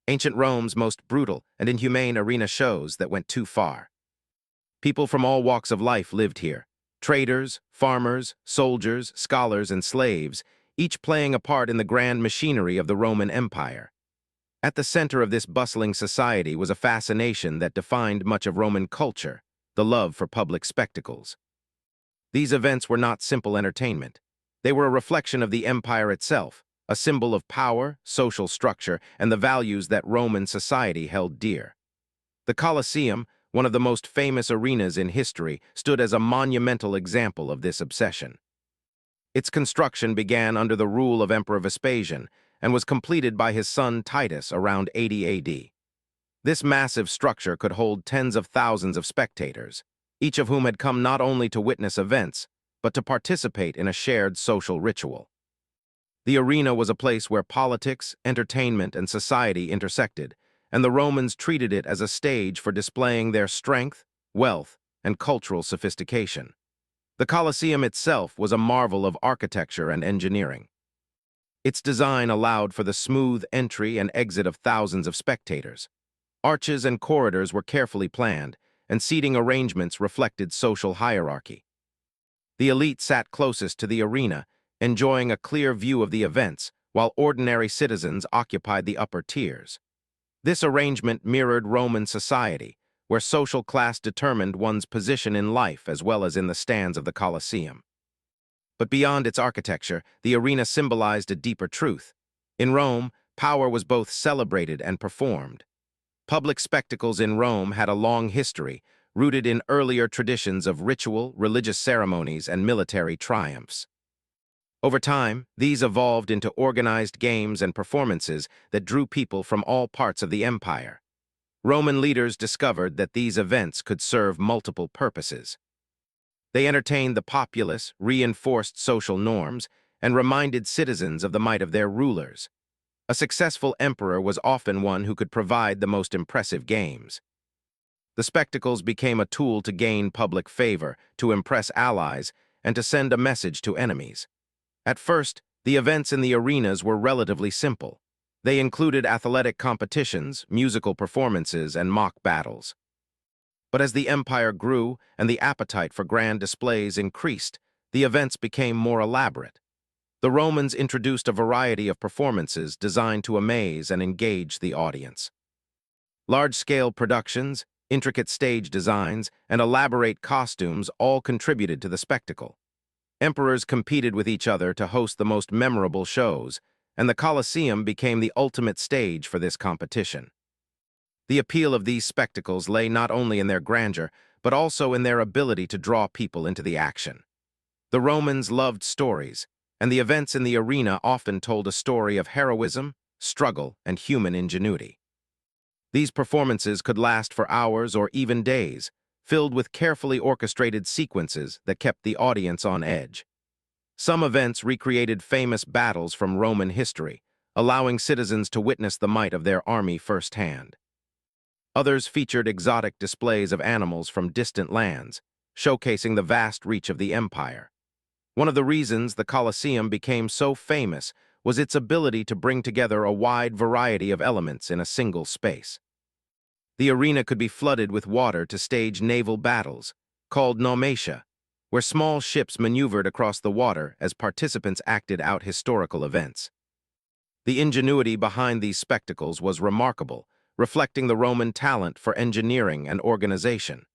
ancient Rome's most brutal and inhumane arena shows that went too far. People from all walks of life lived here. Traders, farmers, soldiers, scholars, and slaves, each playing a part in the grand machinery of the Roman Empire. At the center of this bustling society was a fascination that defined much of Roman culture, the love for public spectacles. These events were not simple entertainment. They were a reflection of the empire itself, a symbol of power, social structure, and the values that Roman society held dear. The Colosseum, one of the most famous arenas in history, stood as a monumental example of this obsession. Its construction began under the rule of Emperor Vespasian and was completed by his son Titus around 80 AD. This massive structure could hold tens of thousands of spectators, each of whom had come not only to witness events, but to participate in a shared social ritual. The arena was a place where politics, entertainment, and society intersected, and the Romans treated it as a stage for displaying their strength, wealth, and cultural sophistication. The Colosseum itself was a marvel of architecture and engineering. Its design allowed for the smooth entry and exit of thousands of spectators. Arches and corridors were carefully planned, and seating arrangements reflected social hierarchy. The elite sat closest to the arena, enjoying a clear view of the events, while ordinary citizens occupied the upper tiers. This arrangement mirrored Roman society, where social class determined one's position in life as well as in the stands of the Colosseum. But beyond its architecture, the arena symbolized a deeper truth. In Rome, power was both celebrated and performed. Public spectacles in Rome had a long history, rooted in earlier traditions of ritual, religious ceremonies, and military triumphs. Over time, these evolved into organized games and performances that drew people from all parts of the empire. Roman leaders discovered that these events could serve multiple purposes. They entertained the populace, reinforced social norms, and reminded citizens of the might of their rulers. A successful emperor was often one who could provide the most impressive games. The spectacles became a tool to gain public favor, to impress allies, and to send a message to enemies. At first, the events in the arenas were relatively simple. They included athletic competitions, musical performances, and mock battles. But as the empire grew and the appetite for grand displays increased, the events became more elaborate. The Romans introduced a variety of performances designed to amaze and engage the audience. Large-scale productions, intricate stage designs, and elaborate costumes all contributed to the spectacle. Emperors competed with each other to host the most memorable shows, and the Colosseum became the ultimate stage for this competition. The appeal of these spectacles lay not only in their grandeur, but also in their ability to draw people into the action. The Romans loved stories, and the events in the arena often told a story of heroism, struggle, and human ingenuity. These performances could last for hours or even days, filled with carefully orchestrated sequences that kept the audience on edge. Some events recreated famous battles from Roman history, allowing citizens to witness the might of their army firsthand. Others featured exotic displays of animals from distant lands, showcasing the vast reach of the empire. One of the reasons the Colosseum became so famous was its ability to bring together a wide variety of elements in a single space. The arena could be flooded with water to stage naval battles, called naumatia, where small ships maneuvered across the water as participants acted out historical events. The ingenuity behind these spectacles was remarkable, reflecting the Roman talent for engineering and organization.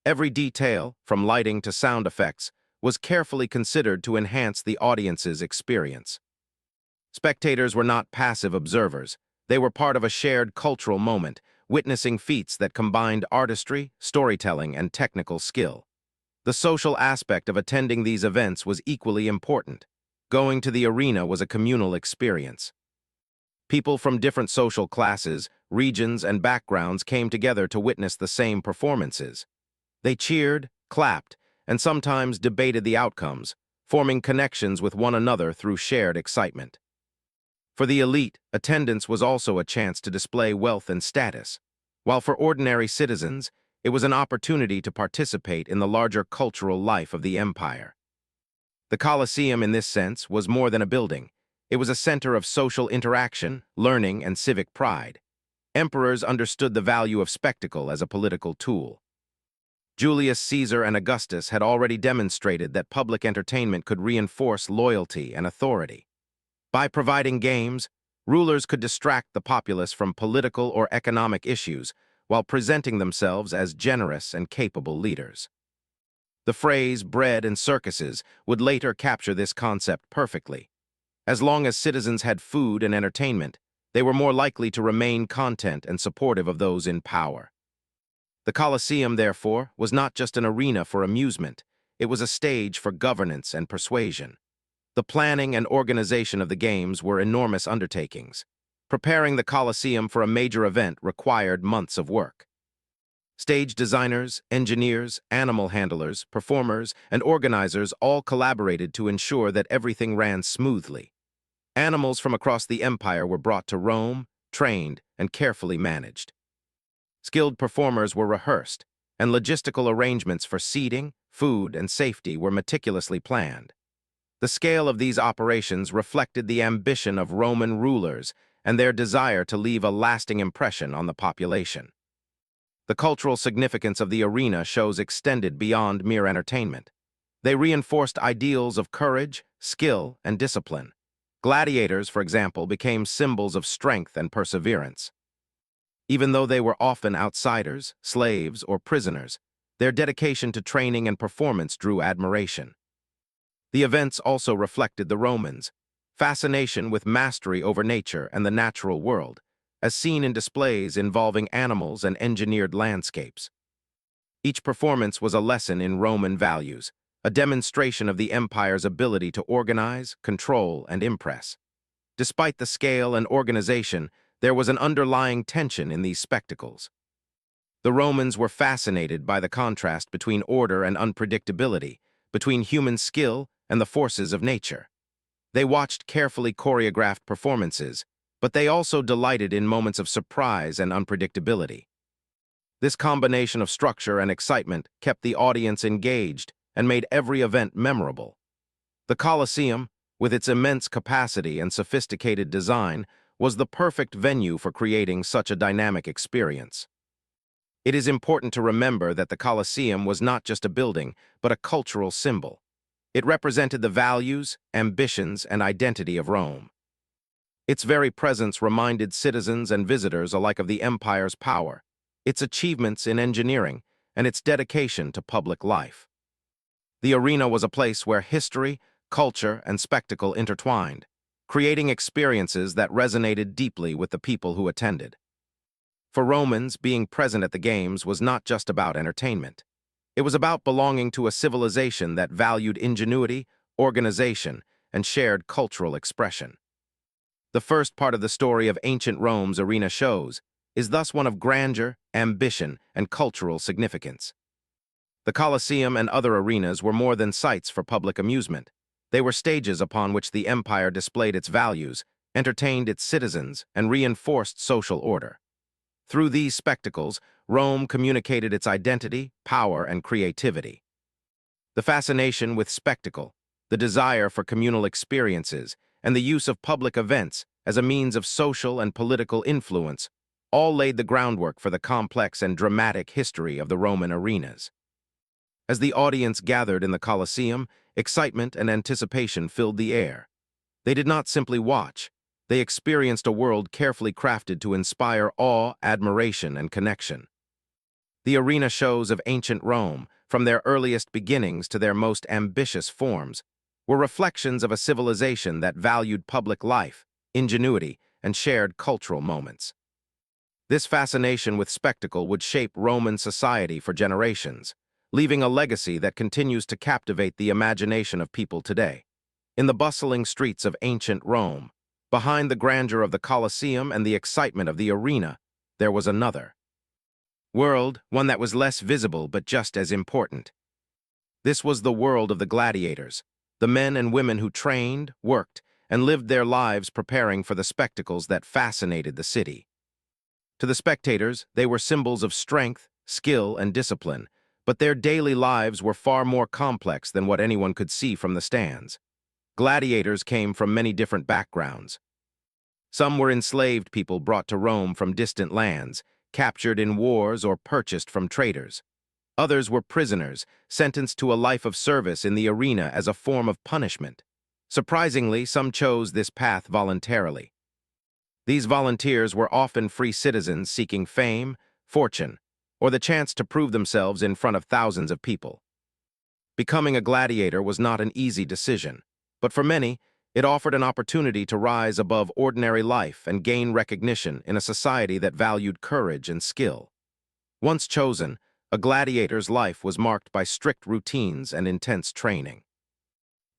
Every detail, from lighting to sound effects, was carefully considered to enhance the audience's experience. Spectators were not passive observers. They were part of a shared cultural moment, witnessing feats that combined artistry, storytelling, and technical skill. The social aspect of attending these events was equally important. Going to the arena was a communal experience. People from different social classes, regions, and backgrounds came together to witness the same performances. They cheered, clapped, and sometimes debated the outcomes, forming connections with one another through shared excitement. For the elite, attendance was also a chance to display wealth and status, while for ordinary citizens, it was an opportunity to participate in the larger cultural life of the empire. The Colosseum, in this sense, was more than a building. It was a center of social interaction, learning, and civic pride. Emperors understood the value of spectacle as a political tool. Julius Caesar and Augustus had already demonstrated that public entertainment could reinforce loyalty and authority. By providing games, rulers could distract the populace from political or economic issues while presenting themselves as generous and capable leaders. The phrase bread and circuses would later capture this concept perfectly. As long as citizens had food and entertainment, they were more likely to remain content and supportive of those in power. The Colosseum, therefore, was not just an arena for amusement, it was a stage for governance and persuasion. The planning and organization of the games were enormous undertakings. Preparing the Colosseum for a major event required months of work. Stage designers, engineers, animal handlers, performers, and organizers all collaborated to ensure that everything ran smoothly. Animals from across the empire were brought to Rome, trained, and carefully managed. Skilled performers were rehearsed, and logistical arrangements for seating, food, and safety were meticulously planned. The scale of these operations reflected the ambition of Roman rulers and their desire to leave a lasting impression on the population. The cultural significance of the arena shows extended beyond mere entertainment. They reinforced ideals of courage, skill, and discipline. Gladiators, for example, became symbols of strength and perseverance. Even though they were often outsiders, slaves, or prisoners, their dedication to training and performance drew admiration. The events also reflected the Romans' fascination with mastery over nature and the natural world, as seen in displays involving animals and engineered landscapes. Each performance was a lesson in Roman values, a demonstration of the empire's ability to organize, control, and impress. Despite the scale and organization, there was an underlying tension in these spectacles. The Romans were fascinated by the contrast between order and unpredictability, between human skill and the forces of nature. They watched carefully choreographed performances, but they also delighted in moments of surprise and unpredictability. This combination of structure and excitement kept the audience engaged and made every event memorable. The Colosseum, with its immense capacity and sophisticated design, was the perfect venue for creating such a dynamic experience. It is important to remember that the Colosseum was not just a building, but a cultural symbol. It represented the values, ambitions, and identity of Rome. Its very presence reminded citizens and visitors alike of the empire's power, its achievements in engineering, and its dedication to public life. The arena was a place where history, culture, and spectacle intertwined, creating experiences that resonated deeply with the people who attended. For Romans, being present at the games was not just about entertainment. It was about belonging to a civilization that valued ingenuity, organization, and shared cultural expression. The first part of the story of ancient Rome's arena shows is thus one of grandeur, ambition, and cultural significance. The Colosseum and other arenas were more than sites for public amusement. They were stages upon which the empire displayed its values, entertained its citizens, and reinforced social order. Through these spectacles, Rome communicated its identity, power, and creativity. The fascination with spectacle, the desire for communal experiences, and the use of public events as a means of social and political influence all laid the groundwork for the complex and dramatic history of the Roman arenas. As the audience gathered in the Colosseum, excitement and anticipation filled the air. They did not simply watch. They experienced a world carefully crafted to inspire awe, admiration, and connection. The arena shows of ancient Rome, from their earliest beginnings to their most ambitious forms, were reflections of a civilization that valued public life, ingenuity, and shared cultural moments. This fascination with spectacle would shape Roman society for generations, leaving a legacy that continues to captivate the imagination of people today. In the bustling streets of ancient Rome, behind the grandeur of the Colosseum and the excitement of the arena, there was another world, one that was less visible but just as important. This was the world of the gladiators, the men and women who trained, worked, and lived their lives preparing for the spectacles that fascinated the city. To the spectators, they were symbols of strength, skill, and discipline, but their daily lives were far more complex than what anyone could see from the stands. Gladiators came from many different backgrounds. Some were enslaved people brought to Rome from distant lands, captured in wars or purchased from traders. Others were prisoners, sentenced to a life of service in the arena as a form of punishment. Surprisingly, some chose this path voluntarily. These volunteers were often free citizens seeking fame, fortune, or the chance to prove themselves in front of thousands of people. Becoming a gladiator was not an easy decision, but for many, it offered an opportunity to rise above ordinary life and gain recognition in a society that valued courage and skill. Once chosen, a gladiator's life was marked by strict routines and intense training.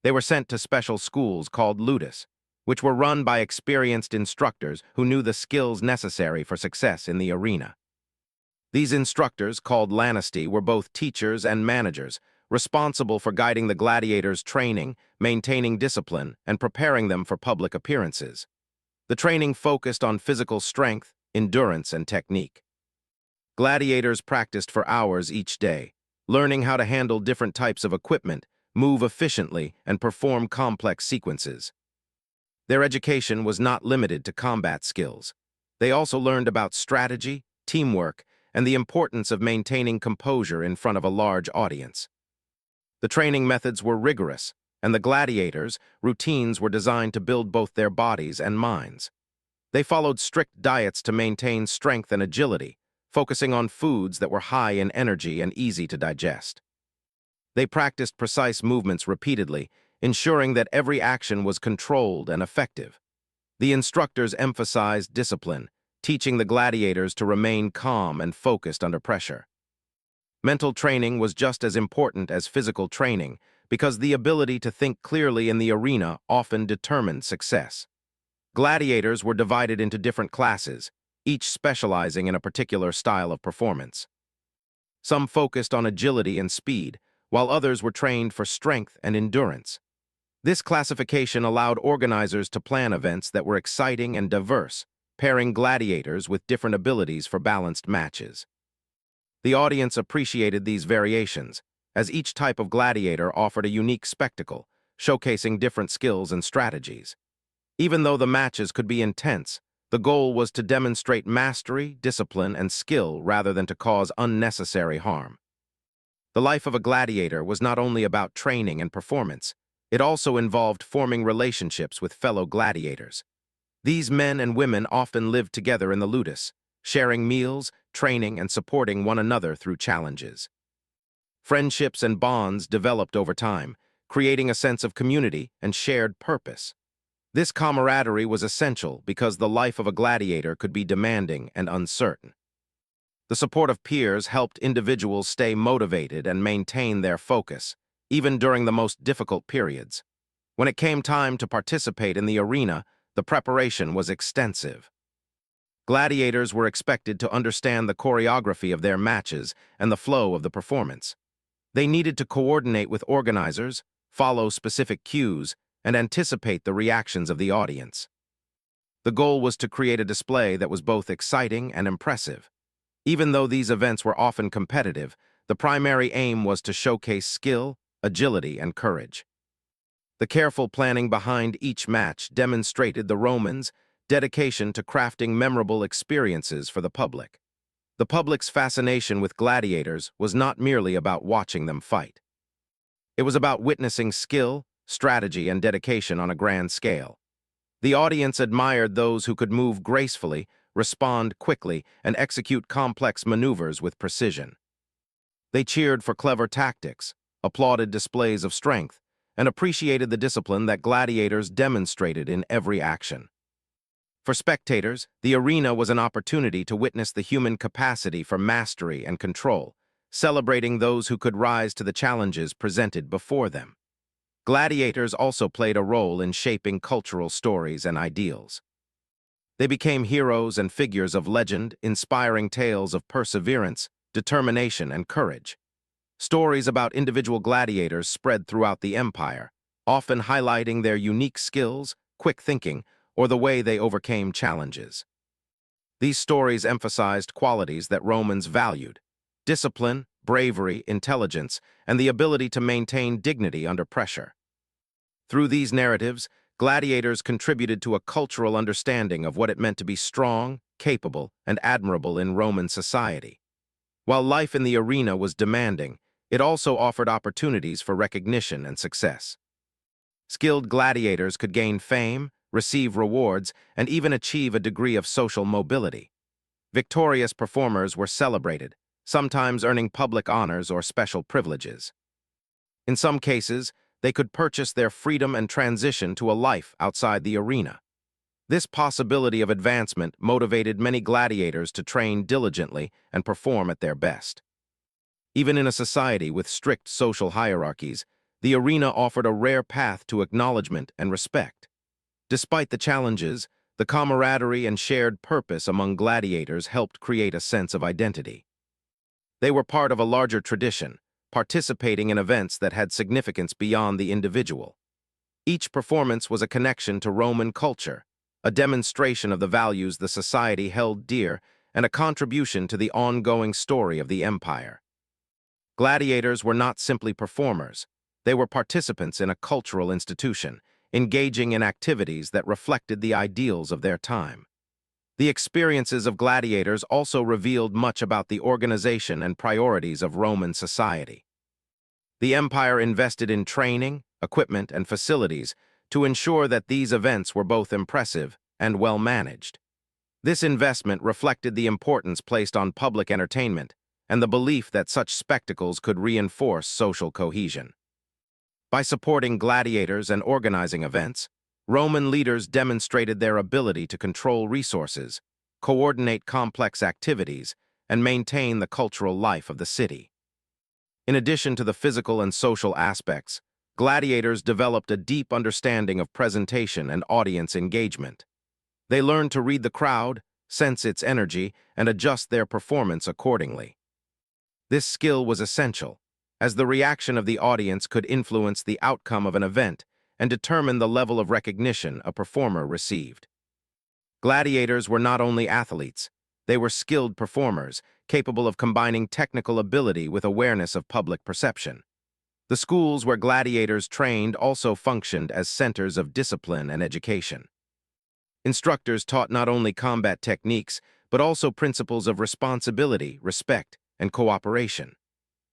They were sent to special schools called ludus, which were run by experienced instructors who knew the skills necessary for success in the arena. These instructors, called lanistae, were both teachers and managers, responsible for guiding the gladiators' training, maintaining discipline, and preparing them for public appearances. The training focused on physical strength, endurance, and technique. Gladiators practiced for hours each day, learning how to handle different types of equipment, move efficiently, and perform complex sequences. Their education was not limited to combat skills. They also learned about strategy, teamwork, and the importance of maintaining composure in front of a large audience. The training methods were rigorous, and the gladiators' routines were designed to build both their bodies and minds. They followed strict diets to maintain strength and agility, focusing on foods that were high in energy and easy to digest. They practiced precise movements repeatedly, ensuring that every action was controlled and effective. The instructors emphasized discipline, teaching the gladiators to remain calm and focused under pressure. Mental training was just as important as physical training because the ability to think clearly in the arena often determined success. Gladiators were divided into different classes, each specializing in a particular style of performance. Some focused on agility and speed, while others were trained for strength and endurance. This classification allowed organizers to plan events that were exciting and diverse, pairing gladiators with different abilities for balanced matches. The audience appreciated these variations, as each type of gladiator offered a unique spectacle, showcasing different skills and strategies. Even though the matches could be intense, the goal was to demonstrate mastery, discipline, and skill rather than to cause unnecessary harm. The life of a gladiator was not only about training and performance, it also involved forming relationships with fellow gladiators. These men and women often lived together in the ludus, sharing meals, training, and supporting one another through challenges. Friendships and bonds developed over time, creating a sense of community and shared purpose. This camaraderie was essential because the life of a gladiator could be demanding and uncertain. The support of peers helped individuals stay motivated and maintain their focus, even during the most difficult periods. When it came time to participate in the arena, the preparation was extensive. Gladiators were expected to understand the choreography of their matches and the flow of the performance. They needed to coordinate with organizers, follow specific cues, and anticipate the reactions of the audience. The goal was to create a display that was both exciting and impressive. Even though these events were often competitive, the primary aim was to showcase skill, agility, and courage. The careful planning behind each match demonstrated the Romans' dedication to crafting memorable experiences for the public. The public's fascination with gladiators was not merely about watching them fight. It was about witnessing skill, strategy, and dedication on a grand scale. The audience admired those who could move gracefully, respond quickly, and execute complex maneuvers with precision. They cheered for clever tactics, applauded displays of strength, and appreciated the discipline that gladiators demonstrated in every action. For spectators, the arena was an opportunity to witness the human capacity for mastery and control, celebrating those who could rise to the challenges presented before them. Gladiators also played a role in shaping cultural stories and ideals. They became heroes and figures of legend, inspiring tales of perseverance, determination, and courage. Stories about individual gladiators spread throughout the empire, often highlighting their unique skills, quick thinking, or the way they overcame challenges. These stories emphasized qualities that Romans valued: discipline, bravery, intelligence, and the ability to maintain dignity under pressure. Through these narratives, gladiators contributed to a cultural understanding of what it meant to be strong, capable, and admirable in Roman society. While life in the arena was demanding, it also offered opportunities for recognition and success. Skilled gladiators could gain fame, receive rewards, and even achieve a degree of social mobility. Victorious performers were celebrated, sometimes earning public honors or special privileges. In some cases, they could purchase their freedom and transition to a life outside the arena. This possibility of advancement motivated many gladiators to train diligently and perform at their best. Even in a society with strict social hierarchies, the arena offered a rare path to acknowledgement and respect. Despite the challenges, the camaraderie and shared purpose among gladiators helped create a sense of identity. They were part of a larger tradition, participating in events that had significance beyond the individual. Each performance was a connection to Roman culture, a demonstration of the values the society held dear, and a contribution to the ongoing story of the empire. Gladiators were not simply performers. They were participants in a cultural institution, engaging in activities that reflected the ideals of their time. The experiences of gladiators also revealed much about the organization and priorities of Roman society. The empire invested in training, equipment, and facilities to ensure that these events were both impressive and well managed. This investment reflected the importance placed on public entertainment and the belief that such spectacles could reinforce social cohesion. By supporting gladiators and organizing events, Roman leaders demonstrated their ability to control resources, coordinate complex activities, and maintain the cultural life of the city. In addition to the physical and social aspects, gladiators developed a deep understanding of presentation and audience engagement. They learned to read the crowd, sense its energy, and adjust their performance accordingly. This skill was essential, as the reaction of the audience could influence the outcome of an event and determine the level of recognition a performer received. Gladiators were not only athletes, they were skilled performers, capable of combining technical ability with awareness of public perception. The schools where gladiators trained also functioned as centers of discipline and education. Instructors taught not only combat techniques, but also principles of responsibility, respect, and cooperation.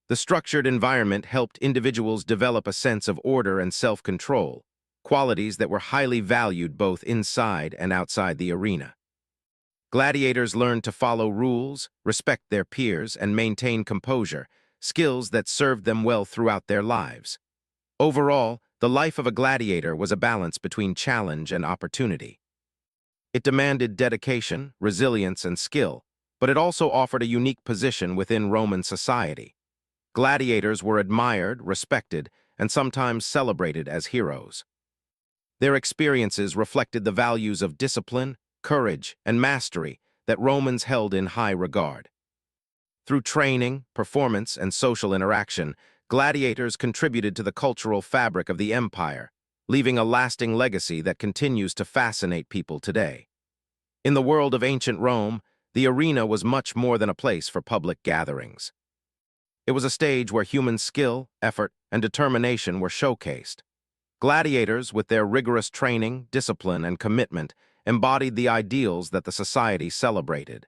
The structured environment helped individuals develop a sense of order and self-control, qualities that were highly valued both inside and outside the arena. Gladiators learned to follow rules, respect their peers, and maintain composure, skills that served them well throughout their lives. Overall, the life of a gladiator was a balance between challenge and opportunity. It demanded dedication, resilience, and skill, but it also offered a unique position within Roman society. Gladiators were admired, respected, and sometimes celebrated as heroes. Their experiences reflected the values of discipline, courage, and mastery that Romans held in high regard. Through training, performance, and social interaction, gladiators contributed to the cultural fabric of the empire, leaving a lasting legacy that continues to fascinate people today. In the world of ancient Rome, the arena was much more than a place for public gatherings. It was a stage where human skill, effort, and determination were showcased. Gladiators, with their rigorous training, discipline, and commitment, embodied the ideals that the society celebrated.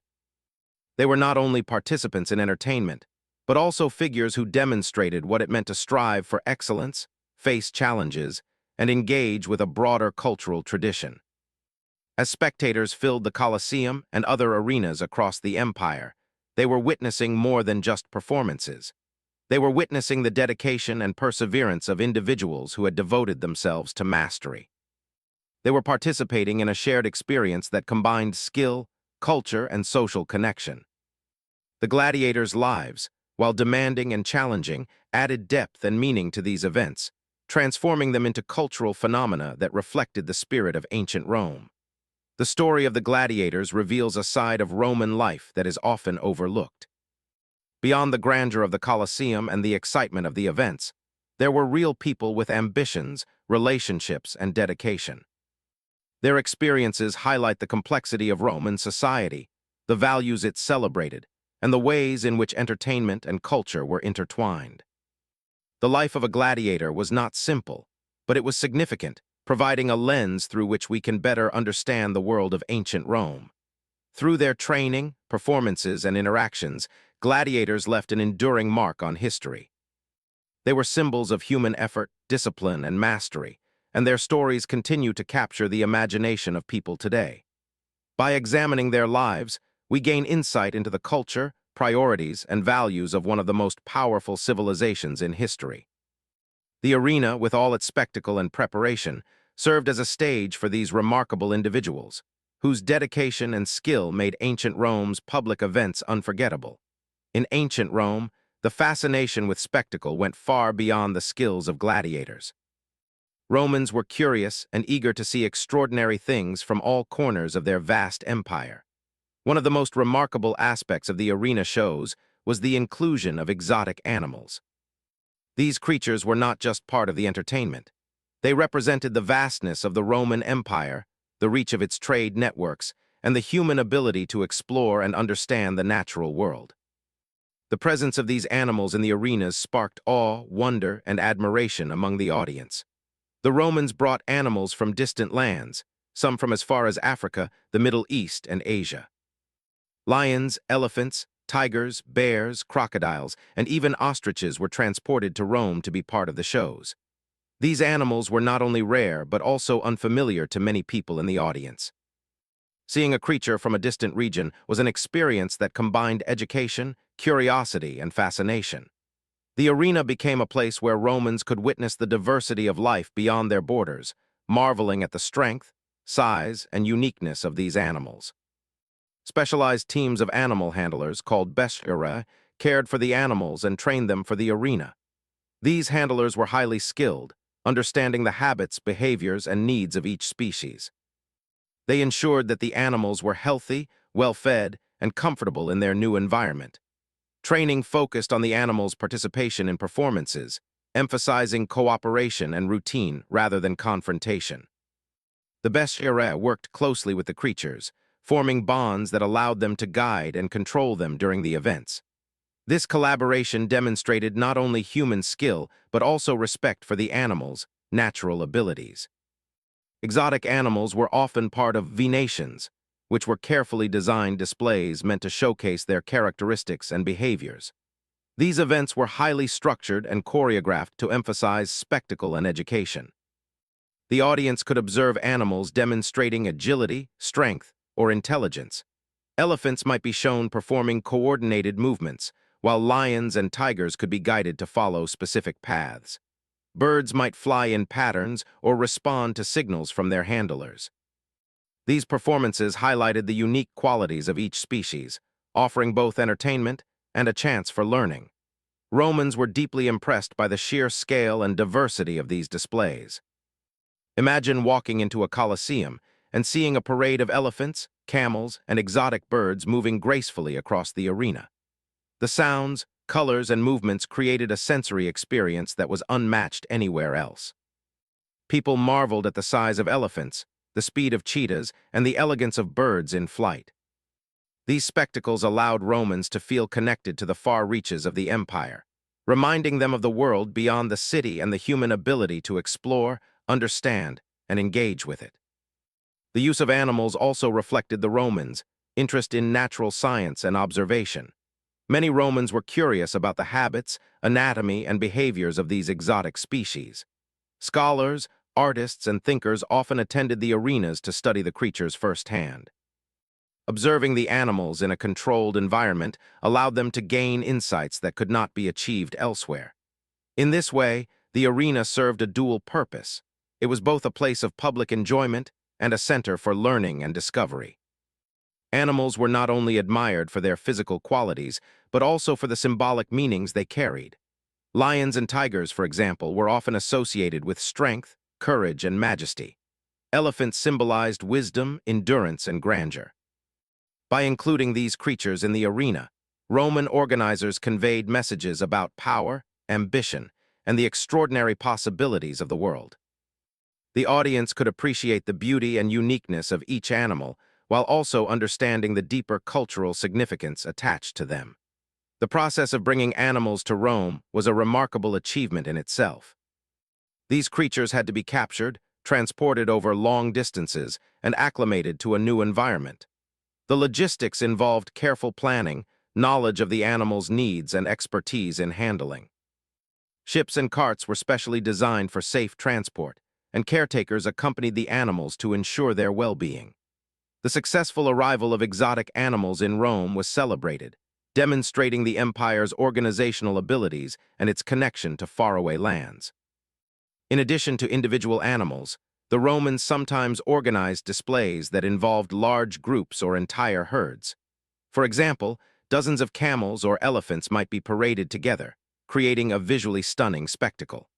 They were not only participants in entertainment, but also figures who demonstrated what it meant to strive for excellence, face challenges, and engage with a broader cultural tradition. As spectators filled the Colosseum and other arenas across the empire, they were witnessing more than just performances. They were witnessing the dedication and perseverance of individuals who had devoted themselves to mastery. They were participating in a shared experience that combined skill, culture, and social connection. The gladiators' lives, while demanding and challenging, added depth and meaning to these events, transforming them into cultural phenomena that reflected the spirit of ancient Rome. The story of the gladiators reveals a side of Roman life that is often overlooked. Beyond the grandeur of the Colosseum and the excitement of the events, there were real people with ambitions, relationships, and dedication. Their experiences highlight the complexity of Roman society, the values it celebrated, and the ways in which entertainment and culture were intertwined. The life of a gladiator was not simple, but it was significant, providing a lens through which we can better understand the world of ancient Rome. Through their training, performances, and interactions, gladiators left an enduring mark on history. They were symbols of human effort, discipline, and mastery, and their stories continue to capture the imagination of people today. By examining their lives, we gain insight into the culture, priorities, and values of one of the most powerful civilizations in history. The arena, with all its spectacle and preparation, served as a stage for these remarkable individuals, whose dedication and skill made ancient Rome's public events unforgettable. In ancient Rome, the fascination with spectacle went far beyond the skills of gladiators. Romans were curious and eager to see extraordinary things from all corners of their vast empire. One of the most remarkable aspects of the arena shows was the inclusion of exotic animals. These creatures were not just part of the entertainment. They represented the vastness of the Roman Empire, the reach of its trade networks, and the human ability to explore and understand the natural world. The presence of these animals in the arenas sparked awe, wonder, and admiration among the audience. The Romans brought animals from distant lands, some from as far as Africa, the Middle East, and Asia. Lions, elephants, tigers, bears, crocodiles, and even ostriches were transported to Rome to be part of the shows. These animals were not only rare but also unfamiliar to many people in the audience. Seeing a creature from a distant region was an experience that combined education, curiosity, and fascination. The arena became a place where Romans could witness the diversity of life beyond their borders, marveling at the strength, size, and uniqueness of these animals. Specialized teams of animal handlers, called bestiarii, cared for the animals and trained them for the arena. These handlers were highly skilled, understanding the habits, behaviors, and needs of each species. They ensured that the animals were healthy, well-fed, and comfortable in their new environment. Training focused on the animals' participation in performances, emphasizing cooperation and routine rather than confrontation. The bestiarii worked closely with the creatures, forming bonds that allowed them to guide and control them during the events. This collaboration demonstrated not only human skill, but also respect for the animals' natural abilities. Exotic animals were often part of venations, which were carefully designed displays meant to showcase their characteristics and behaviors. These events were highly structured and choreographed to emphasize spectacle and education. The audience could observe animals demonstrating agility, strength, or intelligence. Elephants might be shown performing coordinated movements, while lions and tigers could be guided to follow specific paths. Birds might fly in patterns or respond to signals from their handlers. These performances highlighted the unique qualities of each species, offering both entertainment and a chance for learning. Romans were deeply impressed by the sheer scale and diversity of these displays. Imagine walking into a colosseum and seeing a parade of elephants, camels, and exotic birds moving gracefully across the arena. The sounds, colors, and movements created a sensory experience that was unmatched anywhere else. People marveled at the size of elephants, the speed of cheetahs, and the elegance of birds in flight. These spectacles allowed Romans to feel connected to the far reaches of the empire, reminding them of the world beyond the city and the human ability to explore, understand, and engage with it. The use of animals also reflected the Romans' interest in natural science and observation. Many Romans were curious about the habits, anatomy, and behaviors of these exotic species. Scholars, artists, and thinkers often attended the arenas to study the creatures firsthand. Observing the animals in a controlled environment allowed them to gain insights that could not be achieved elsewhere. In this way, the arena served a dual purpose. It was both a place of public enjoyment and a center for learning and discovery. Animals were not only admired for their physical qualities, but also for the symbolic meanings they carried. Lions and tigers, for example, were often associated with strength, courage, and majesty. Elephants symbolized wisdom, endurance, and grandeur. By including these creatures in the arena, Roman organizers conveyed messages about power, ambition, and the extraordinary possibilities of the world. The audience could appreciate the beauty and uniqueness of each animal, while also understanding the deeper cultural significance attached to them. The process of bringing animals to Rome was a remarkable achievement in itself. These creatures had to be captured, transported over long distances, and acclimated to a new environment. The logistics involved careful planning, knowledge of the animal's needs, and expertise in handling. Ships and carts were specially designed for safe transport, and caretakers accompanied the animals to ensure their well-being. The successful arrival of exotic animals in Rome was celebrated, demonstrating the empire's organizational abilities and its connection to faraway lands. In addition to individual animals, the Romans sometimes organized displays that involved large groups or entire herds. For example, dozens of camels or elephants might be paraded together, creating a visually stunning spectacle.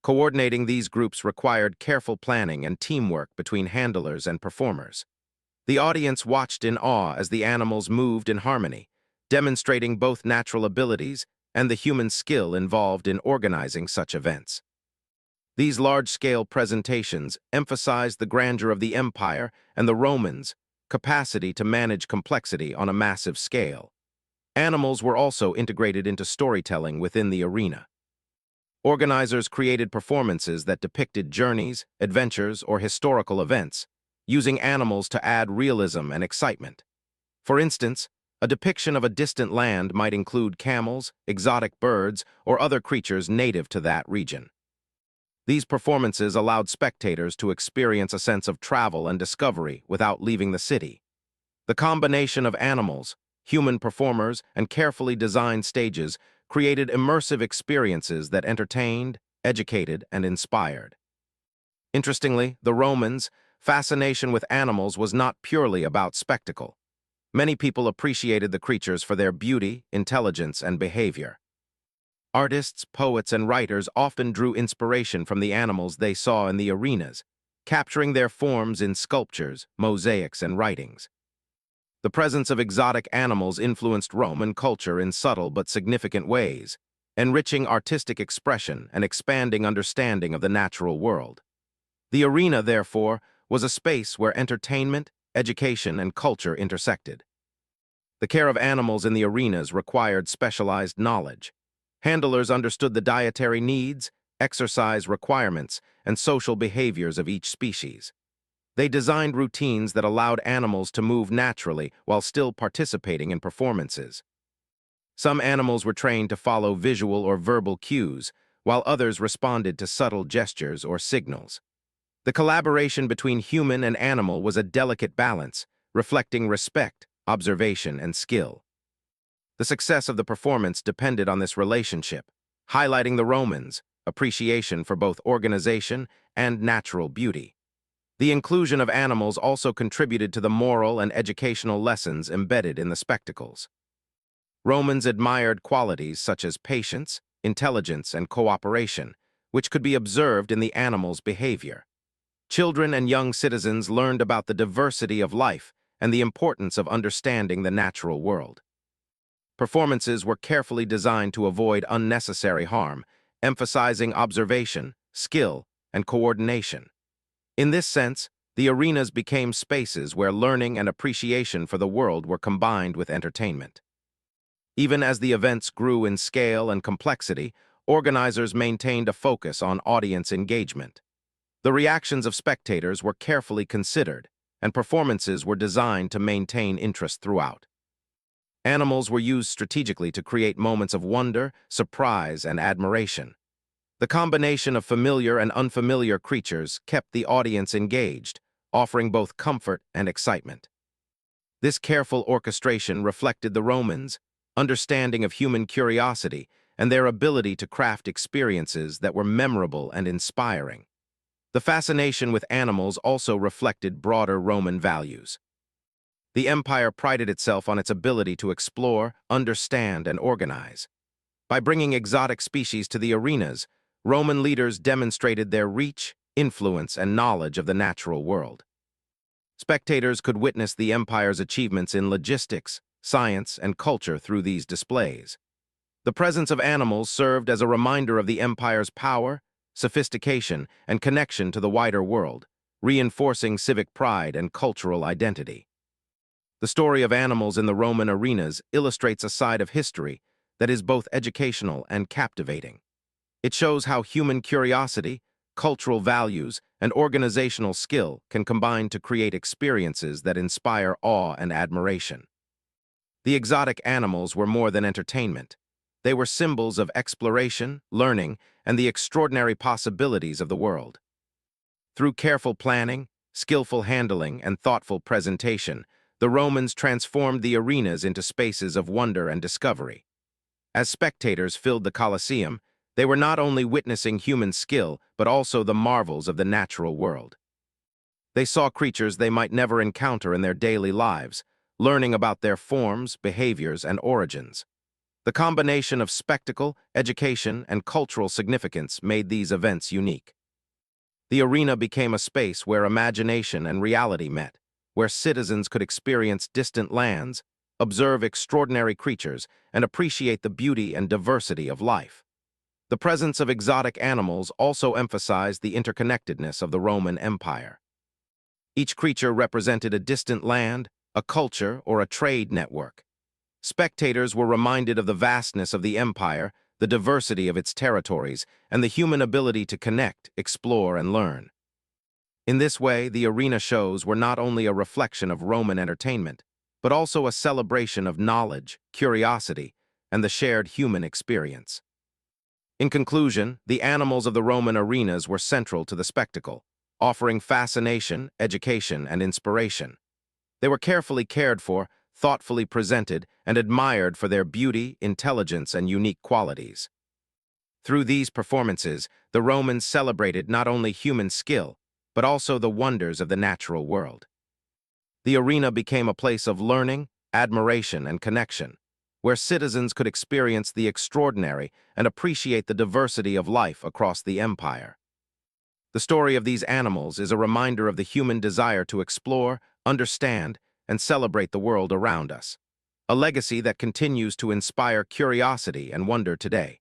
Coordinating these groups required careful planning and teamwork between handlers and performers. The audience watched in awe as the animals moved in harmony, demonstrating both natural abilities and the human skill involved in organizing such events. These large-scale presentations emphasized the grandeur of the empire and the Romans' capacity to manage complexity on a massive scale. Animals were also integrated into storytelling within the arena. Organizers created performances that depicted journeys, adventures, or historical events, using animals to add realism and excitement. For instance, a depiction of a distant land might include camels, exotic birds, or other creatures native to that region. These performances allowed spectators to experience a sense of travel and discovery without leaving the city. The combination of animals, human performers, and carefully designed stages created immersive experiences that entertained, educated, and inspired. Interestingly, the Romans' fascination with animals was not purely about spectacle. Many people appreciated the creatures for their beauty, intelligence, and behavior. Artists, poets, and writers often drew inspiration from the animals they saw in the arenas, capturing their forms in sculptures, mosaics, and writings. The presence of exotic animals influenced Roman culture in subtle but significant ways, enriching artistic expression and expanding understanding of the natural world. The arena, therefore, was a space where entertainment, education, and culture intersected. The care of animals in the arenas required specialized knowledge. Handlers understood the dietary needs, exercise requirements, and social behaviors of each species. They designed routines that allowed animals to move naturally while still participating in performances. Some animals were trained to follow visual or verbal cues, while others responded to subtle gestures or signals. The collaboration between human and animal was a delicate balance, reflecting respect, observation, and skill. The success of the performance depended on this relationship, highlighting the Romans' appreciation for both organization and natural beauty. The inclusion of animals also contributed to the moral and educational lessons embedded in the spectacles. Romans admired qualities such as patience, intelligence, and cooperation, which could be observed in the animal's behavior. Children and young citizens learned about the diversity of life and the importance of understanding the natural world. Performances were carefully designed to avoid unnecessary harm, emphasizing observation, skill, and coordination. In this sense, the arenas became spaces where learning and appreciation for the world were combined with entertainment. Even as the events grew in scale and complexity, organizers maintained a focus on audience engagement. The reactions of spectators were carefully considered, and performances were designed to maintain interest throughout. Animals were used strategically to create moments of wonder, surprise, and admiration. The combination of familiar and unfamiliar creatures kept the audience engaged, offering both comfort and excitement. This careful orchestration reflected the Romans' understanding of human curiosity and their ability to craft experiences that were memorable and inspiring. The fascination with animals also reflected broader Roman values. The empire prided itself on its ability to explore, understand, and organize. By bringing exotic species to the arenas, Roman leaders demonstrated their reach, influence, and knowledge of the natural world. Spectators could witness the empire's achievements in logistics, science, and culture through these displays. The presence of animals served as a reminder of the empire's power, sophistication, and connection to the wider world, reinforcing civic pride and cultural identity. The story of animals in the Roman arenas illustrates a side of history that is both educational and captivating. It shows how human curiosity, cultural values, and organizational skill can combine to create experiences that inspire awe and admiration. The exotic animals were more than entertainment. They were symbols of exploration, learning, and the extraordinary possibilities of the world. Through careful planning, skillful handling, and thoughtful presentation, the Romans transformed the arenas into spaces of wonder and discovery. As spectators filled the Colosseum, they were not only witnessing human skill, but also the marvels of the natural world. They saw creatures they might never encounter in their daily lives, learning about their forms, behaviors, and origins. The combination of spectacle, education, and cultural significance made these events unique. The arena became a space where imagination and reality met, where citizens could experience distant lands, observe extraordinary creatures, and appreciate the beauty and diversity of life. The presence of exotic animals also emphasized the interconnectedness of the Roman Empire. Each creature represented a distant land, a culture, or a trade network. Spectators were reminded of the vastness of the empire, the diversity of its territories, and the human ability to connect, explore, and learn. In this way, the arena shows were not only a reflection of Roman entertainment, but also a celebration of knowledge, curiosity, and the shared human experience. In conclusion, the animals of the Roman arenas were central to the spectacle, offering fascination, education, and inspiration. They were carefully cared for, thoughtfully presented, and admired for their beauty, intelligence, and unique qualities. Through these performances, the Romans celebrated not only human skill, but also the wonders of the natural world. The arena became a place of learning, admiration, and connection, where citizens could experience the extraordinary and appreciate the diversity of life across the empire. The story of these animals is a reminder of the human desire to explore, understand, and celebrate the world around us, a legacy that continues to inspire curiosity and wonder today.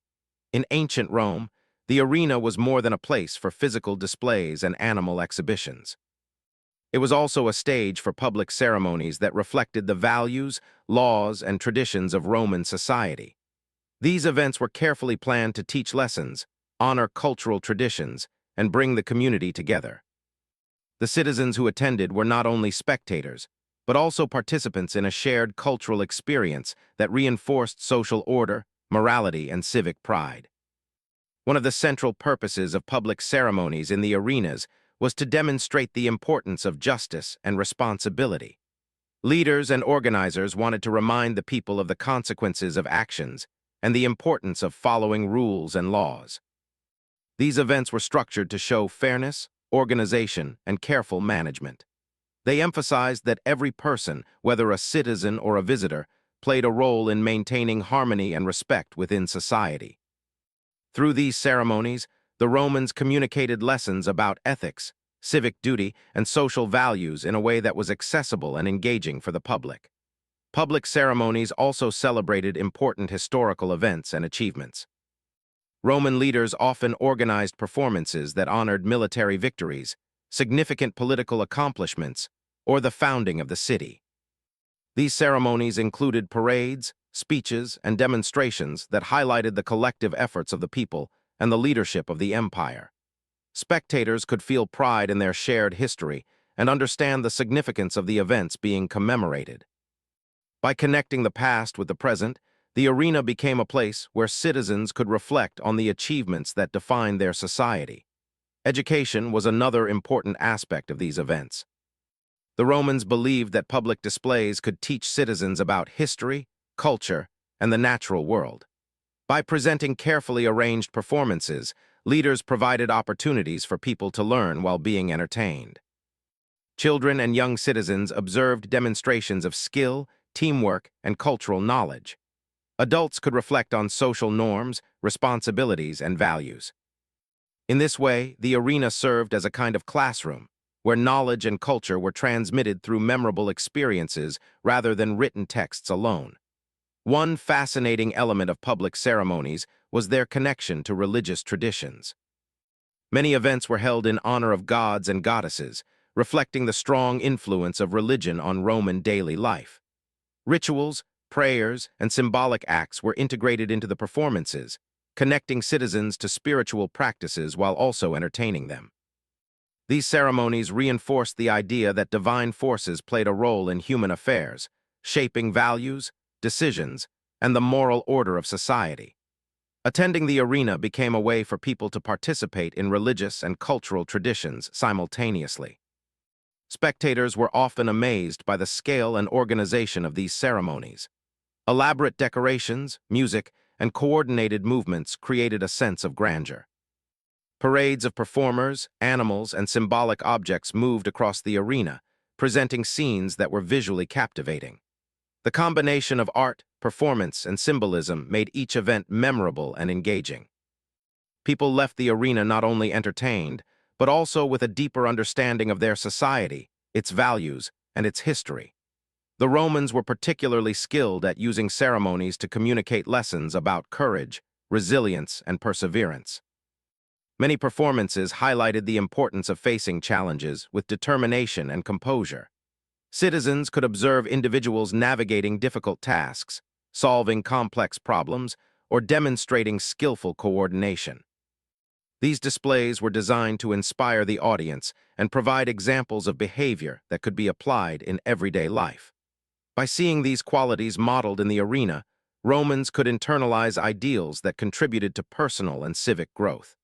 In ancient Rome, the arena was more than a place for physical displays and animal exhibitions. It was also a stage for public ceremonies that reflected the values, laws, and traditions of Roman society. These events were carefully planned to teach lessons, honor cultural traditions, and bring the community together. The citizens who attended were not only spectators, but also participants in a shared cultural experience that reinforced social order, morality, and civic pride. One of the central purposes of public ceremonies in the arenas was to demonstrate the importance of justice and responsibility. Leaders and organizers wanted to remind the people of the consequences of actions and the importance of following rules and laws. These events were structured to show fairness, organization, and careful management. They emphasized that every person, whether a citizen or a visitor, played a role in maintaining harmony and respect within society. Through these ceremonies, the Romans communicated lessons about ethics, civic duty, and social values in a way that was accessible and engaging for the public. Public ceremonies also celebrated important historical events and achievements. Roman leaders often organized performances that honored military victories, significant political accomplishments, or the founding of the city. These ceremonies included parades, speeches, and demonstrations that highlighted the collective efforts of the people and the leadership of the empire. Spectators could feel pride in their shared history and understand the significance of the events being commemorated. By connecting the past with the present, the arena became a place where citizens could reflect on the achievements that defined their society. Education was another important aspect of these events. The Romans believed that public displays could teach citizens about history, culture, and the natural world. By presenting carefully arranged performances, leaders provided opportunities for people to learn while being entertained. Children and young citizens observed demonstrations of skill, teamwork, and cultural knowledge. Adults could reflect on social norms, responsibilities, and values. In this way, the arena served as a kind of classroom, where knowledge and culture were transmitted through memorable experiences rather than written texts alone. One fascinating element of public ceremonies was their connection to religious traditions. Many events were held in honor of gods and goddesses, reflecting the strong influence of religion on Roman daily life. Rituals, prayers, and symbolic acts were integrated into the performances, connecting citizens to spiritual practices while also entertaining them. These ceremonies reinforced the idea that divine forces played a role in human affairs, shaping values, decisions, and the moral order of society. Attending the arena became a way for people to participate in religious and cultural traditions simultaneously. Spectators were often amazed by the scale and organization of these ceremonies. Elaborate decorations, music, and coordinated movements created a sense of grandeur. Parades of performers, animals, and symbolic objects moved across the arena, presenting scenes that were visually captivating. The combination of art, performance, and symbolism made each event memorable and engaging. People left the arena not only entertained, but also with a deeper understanding of their society, its values, and its history. The Romans were particularly skilled at using ceremonies to communicate lessons about courage, resilience, and perseverance. Many performances highlighted the importance of facing challenges with determination and composure. Citizens could observe individuals navigating difficult tasks, solving complex problems, or demonstrating skillful coordination. These displays were designed to inspire the audience and provide examples of behavior that could be applied in everyday life. By seeing these qualities modeled in the arena, Romans could internalize ideals that contributed to personal and civic growth.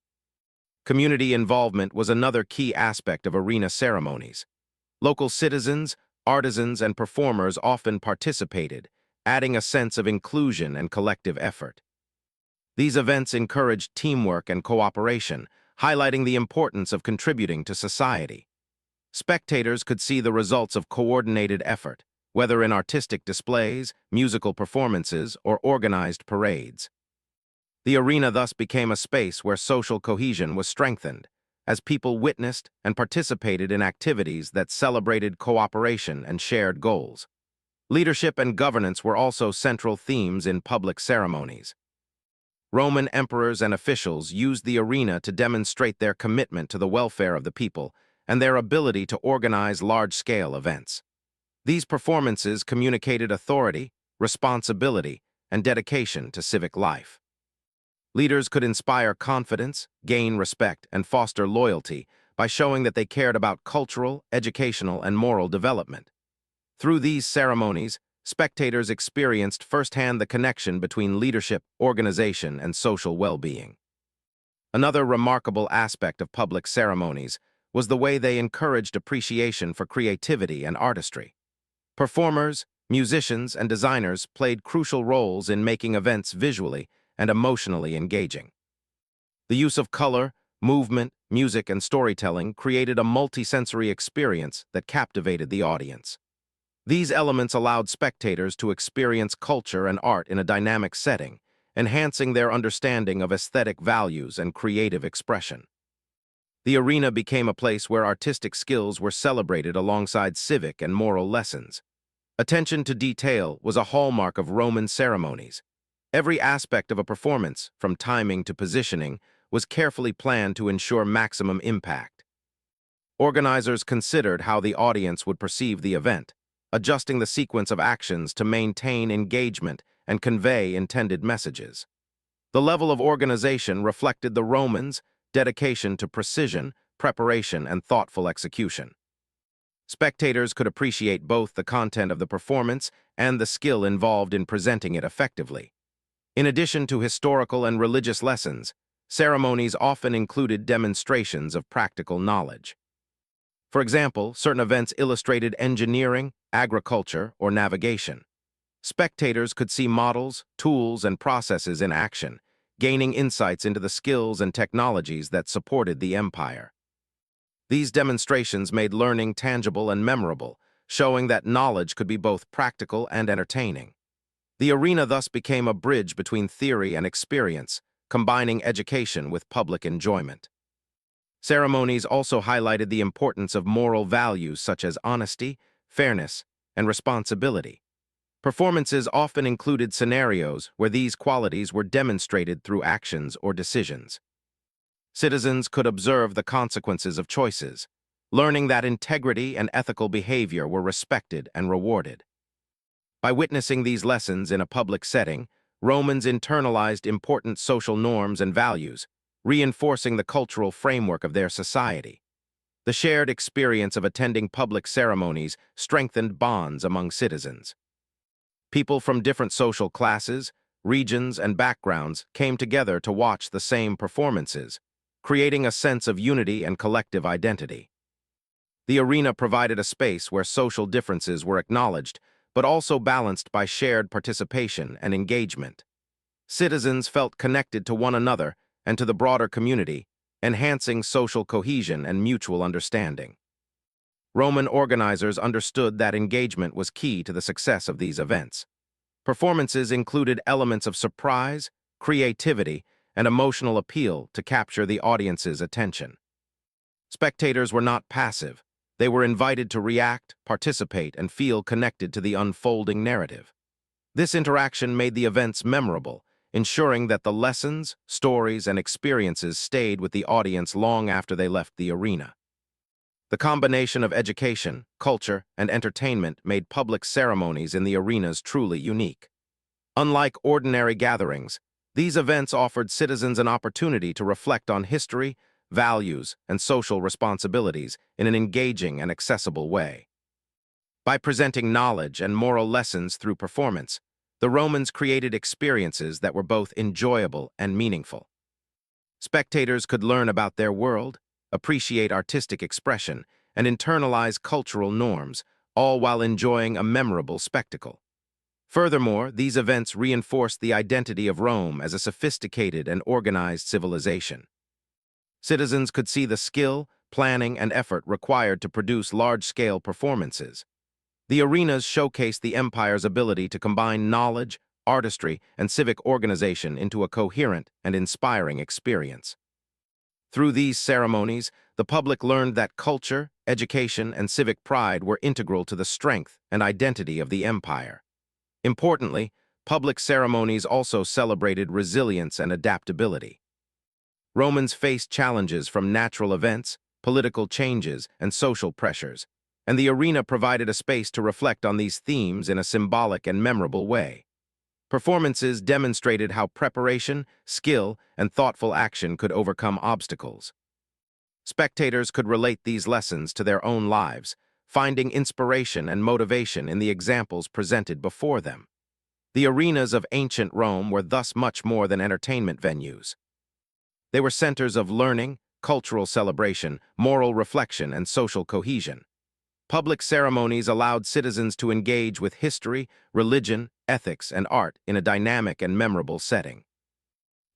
Community involvement was another key aspect of arena ceremonies. Local citizens, artisans, and performers often participated, adding a sense of inclusion and collective effort. These events encouraged teamwork and cooperation, highlighting the importance of contributing to society. Spectators could see the results of coordinated effort, whether in artistic displays, musical performances, or organized parades. The arena thus became a space where social cohesion was strengthened, as people witnessed and participated in activities that celebrated cooperation and shared goals. Leadership and governance were also central themes in public ceremonies. Roman emperors and officials used the arena to demonstrate their commitment to the welfare of the people and their ability to organize large-scale events. These performances communicated authority, responsibility, and dedication to civic life. Leaders could inspire confidence, gain respect, and foster loyalty by showing that they cared about cultural, educational, and moral development. Through these ceremonies, spectators experienced firsthand the connection between leadership, organization, and social well-being. Another remarkable aspect of public ceremonies was the way they encouraged appreciation for creativity and artistry. Performers, musicians, and designers played crucial roles in making events visually and emotionally engaging. The use of color, movement, music, and storytelling created a multisensory experience that captivated the audience. These elements allowed spectators to experience culture and art in a dynamic setting, enhancing their understanding of aesthetic values and creative expression. The arena became a place where artistic skills were celebrated alongside civic and moral lessons. Attention to detail was a hallmark of Roman ceremonies. Every aspect of a performance, from timing to positioning, was carefully planned to ensure maximum impact. Organizers considered how the audience would perceive the event, adjusting the sequence of actions to maintain engagement and convey intended messages. The level of organization reflected the Romans' dedication to precision, preparation, and thoughtful execution. Spectators could appreciate both the content of the performance and the skill involved in presenting it effectively. In addition to historical and religious lessons, ceremonies often included demonstrations of practical knowledge. For example, certain events illustrated engineering, agriculture, or navigation. Spectators could see models, tools, and processes in action, gaining insights into the skills and technologies that supported the empire. These demonstrations made learning tangible and memorable, showing that knowledge could be both practical and entertaining. The arena thus became a bridge between theory and experience, combining education with public enjoyment. Ceremonies also highlighted the importance of moral values such as honesty, fairness, and responsibility. Performances often included scenarios where these qualities were demonstrated through actions or decisions. Citizens could observe the consequences of choices, learning that integrity and ethical behavior were respected and rewarded. By witnessing these lessons in a public setting, Romans internalized important social norms and values, reinforcing the cultural framework of their society. The shared experience of attending public ceremonies strengthened bonds among citizens. People from different social classes, regions, and backgrounds came together to watch the same performances, creating a sense of unity and collective identity. The arena provided a space where social differences were acknowledged, but also balanced by shared participation and engagement. Citizens felt connected to one another and to the broader community, enhancing social cohesion and mutual understanding. Roman organizers understood that engagement was key to the success of these events. Performances included elements of surprise, creativity, and emotional appeal to capture the audience's attention. Spectators were not passive. They were invited to react, participate, and feel connected to the unfolding narrative. This interaction made the events memorable, ensuring that the lessons, stories, and experiences stayed with the audience long after they left the arena. The combination of education, culture, and entertainment made public ceremonies in the arenas truly unique. Unlike ordinary gatherings, these events offered citizens an opportunity to reflect on history, values, and social responsibilities in an engaging and accessible way. By presenting knowledge and moral lessons through performance, the Romans created experiences that were both enjoyable and meaningful. Spectators could learn about their world, appreciate artistic expression, and internalize cultural norms, all while enjoying a memorable spectacle. Furthermore, these events reinforced the identity of Rome as a sophisticated and organized civilization. Citizens could see the skill, planning, and effort required to produce large-scale performances. The arenas showcased the empire's ability to combine knowledge, artistry, and civic organization into a coherent and inspiring experience. Through these ceremonies, the public learned that culture, education, and civic pride were integral to the strength and identity of the empire. Importantly, public ceremonies also celebrated resilience and adaptability. Romans faced challenges from natural events, political changes, and social pressures, and the arena provided a space to reflect on these themes in a symbolic and memorable way. Performances demonstrated how preparation, skill, and thoughtful action could overcome obstacles. Spectators could relate these lessons to their own lives, finding inspiration and motivation in the examples presented before them. The arenas of ancient Rome were thus much more than entertainment venues. They were centers of learning, cultural celebration, moral reflection, and social cohesion. Public ceremonies allowed citizens to engage with history, religion, ethics, and art in a dynamic and memorable setting.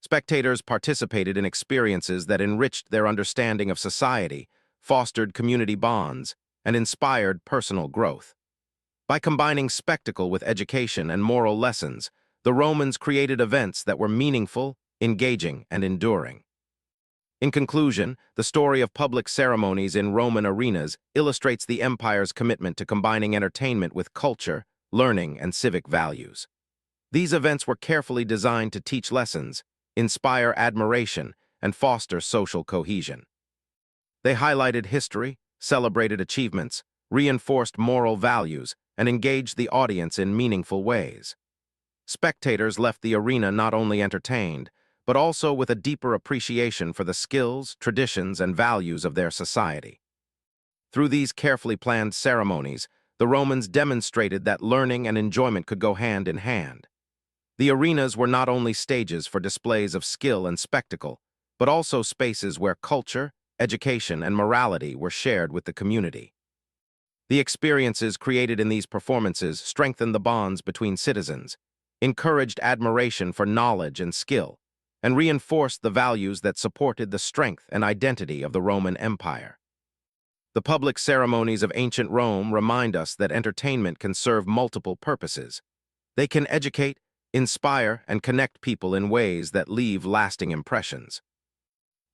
Spectators participated in experiences that enriched their understanding of society, fostered community bonds, and inspired personal growth. By combining spectacle with education and moral lessons, the Romans created events that were meaningful, engaging, and enduring. In conclusion, the story of public ceremonies in Roman arenas illustrates the empire's commitment to combining entertainment with culture, learning, and civic values. These events were carefully designed to teach lessons, inspire admiration, and foster social cohesion. They highlighted history, celebrated achievements, reinforced moral values, and engaged the audience in meaningful ways. Spectators left the arena not only entertained, but also with a deeper appreciation for the skills, traditions, and values of their society. Through these carefully planned ceremonies, the Romans demonstrated that learning and enjoyment could go hand in hand. The arenas were not only stages for displays of skill and spectacle, but also spaces where culture, education, and morality were shared with the community. The experiences created in these performances strengthened the bonds between citizens, encouraged admiration for knowledge and skill, and reinforced the values that supported the strength and identity of the Roman Empire. The public ceremonies of ancient Rome remind us that entertainment can serve multiple purposes. They can educate, inspire, and connect people in ways that leave lasting impressions.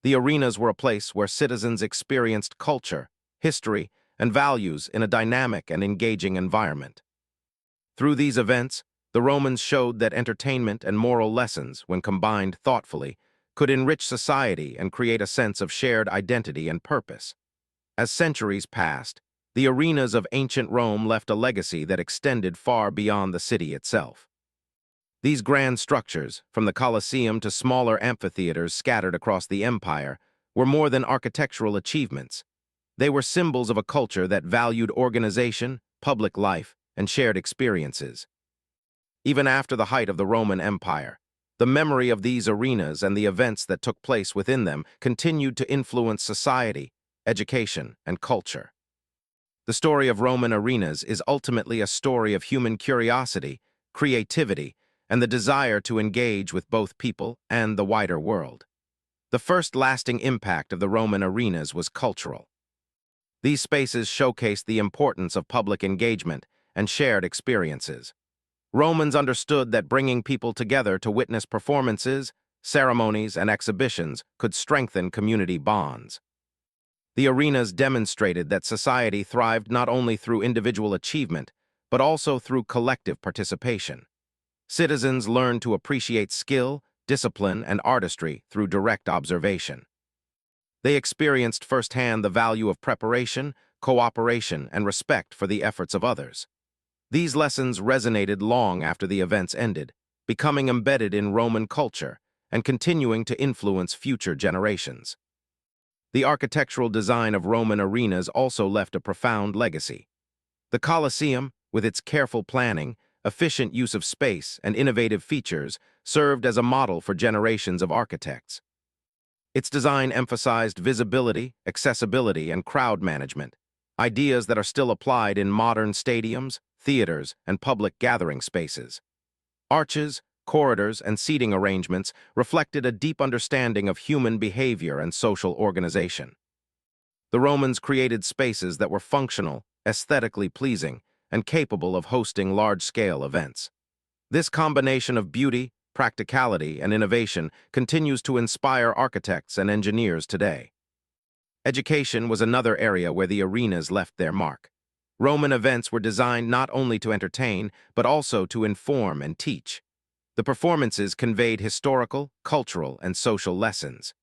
The arenas were a place where citizens experienced culture, history, and values in a dynamic and engaging environment. Through these events, the Romans showed that entertainment and moral lessons, when combined thoughtfully, could enrich society and create a sense of shared identity and purpose. As centuries passed, the arenas of ancient Rome left a legacy that extended far beyond the city itself. These grand structures, from the Colosseum to smaller amphitheaters scattered across the empire, were more than architectural achievements. They were symbols of a culture that valued organization, public life, and shared experiences. Even after the height of the Roman Empire, the memory of these arenas and the events that took place within them continued to influence society, education, and culture. The story of Roman arenas is ultimately a story of human curiosity, creativity, and the desire to engage with both people and the wider world. The first lasting impact of the Roman arenas was cultural. These spaces showcased the importance of public engagement and shared experiences. Romans understood that bringing people together to witness performances, ceremonies, and exhibitions could strengthen community bonds. The arenas demonstrated that society thrived not only through individual achievement, but also through collective participation. Citizens learned to appreciate skill, discipline, and artistry through direct observation. They experienced firsthand the value of preparation, cooperation, and respect for the efforts of others. These lessons resonated long after the events ended, becoming embedded in Roman culture and continuing to influence future generations. The architectural design of Roman arenas also left a profound legacy. The Colosseum, with its careful planning, efficient use of space, and innovative features, served as a model for generations of architects. Its design emphasized visibility, accessibility, and crowd management, ideas that are still applied in modern stadiums, theaters, and public gathering spaces. Arches, corridors, and seating arrangements reflected a deep understanding of human behavior and social organization. The Romans created spaces that were functional, aesthetically pleasing, and capable of hosting large-scale events. This combination of beauty, practicality, and innovation continues to inspire architects and engineers today. Education was another area where the arenas left their mark. Roman events were designed not only to entertain, but also to inform and teach. The performances conveyed historical, cultural, and social lessons.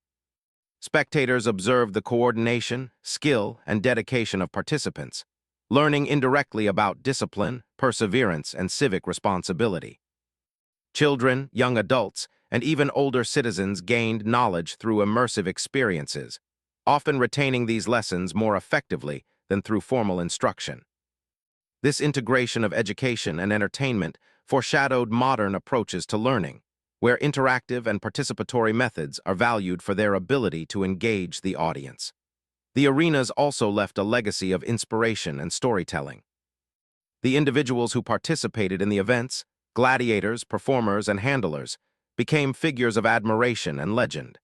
Spectators observed the coordination, skill, and dedication of participants, learning indirectly about discipline, perseverance, and civic responsibility. Children, young adults, and even older citizens gained knowledge through immersive experiences, often retaining these lessons more effectively than through formal instruction. This integration of education and entertainment foreshadowed modern approaches to learning, where interactive and participatory methods are valued for their ability to engage the audience. The arenas also left a legacy of inspiration and storytelling. The individuals who participated in the events, gladiators, performers, and handlers, became figures of admiration and legend.